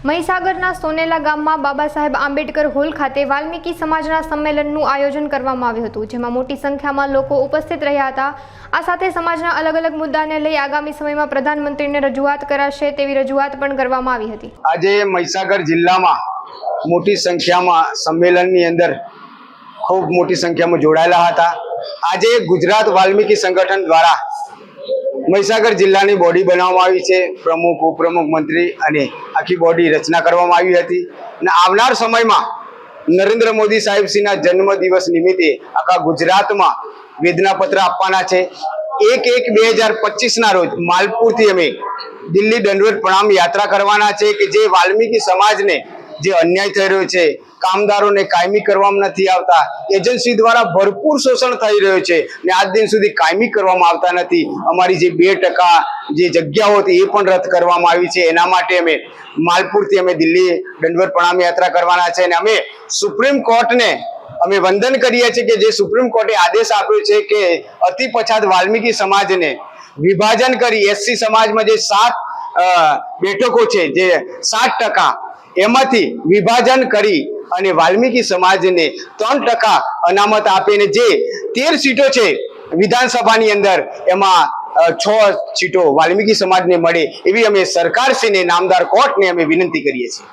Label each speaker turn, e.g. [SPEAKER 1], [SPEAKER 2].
[SPEAKER 1] મહીસાગરના સોનેલા ગામમાં બાબા સાહેબ આંબેડકર હોલ ખાતે વાલ્મીકી સમાજના સંમેલનનું આયોજન કરવામાં આવ્યું હતું, જેમાં મોટી સંખ્યામાં લોકો ઉપસ્થિત રહ્યા હતા। આ સાથે સમાજના અલગ અલગ મુદ્દાને લઈ આગામી સમયમાં પ્રધાનમંત્રીને રજૂઆત કરાશે તેવી રજૂઆત પણ કરવામાં આવી હતી।
[SPEAKER 2] આજે મહીસાગર જિલ્લામાં મોટી સંખ્યામાં સંમેલનની અંદર ખૂબ મોટી સંખ્યામાં જોડાયેલા હતા। આજે ગુજરાત વાલ્મીકી સંગઠન દ્વારા મહીસાગર જિલ્લાની બોડી બનાવવામાં આવી છે। પ્રમુખ, ઉપપ્રમુખ, મંત્રી અને આખી બોડી રચના કરવામાં આવી હતી અને આવનાર સમયમાં નરેન્દ્ર મોદી સાહેબશ્રીના જન્મદિવસ નિમિત્તે આખા ગુજરાતમાં વેદનાપત્ર આપવાના છે। 1/1/2025 ના રોજ માલપુરથી અમે દિલ્હી દંડવત પ્રણામ યાત્રા કરવાના છે કે જે વાલ્મીકી સમાજને જે અન્યાય થઈ રહ્યો છે, કામદારોને કાયમી કરવામાં નથી આવતા, એજન્સી દ્વારા ભરપૂર શોષણ થઈ રહ્યો છે ને આજ દિન સુધી કાયમી કરવામાં આવતા નથી। અમારી જે 2% જે જગ્યાઓ હતી એ પણ રદ કરવામાં આવી છે। એના માટે અમે માલપુરથી અમે દિલ્હી દંડવત પ્રણામ યાત્રા કરવાના છે અને અમે સુપ્રીમ કોર્ટને અમે વંદન કરીએ છીએ કે જે સુપ્રીમ કોર્ટે આદેશ આપ્યો છે કે અતિ પછાત વાલ્મીકી સમાજને વિભાજન કરી એસસી સમાજમાં જે 7 બેઠકો છે જે 7% એમાંથી વિભાજન કરી અને વાલ્મીકી સમાજને 3% અનામત આપીને જે 13 સીટો છે વિધાનસભાની અંદર એમાં 6 સીટો વાલ્મીકી સમાજને મળે એવી અમે સરકારશ્રીને નામદાર કોર્ટને અમે વિનંતી કરીએ છીએ।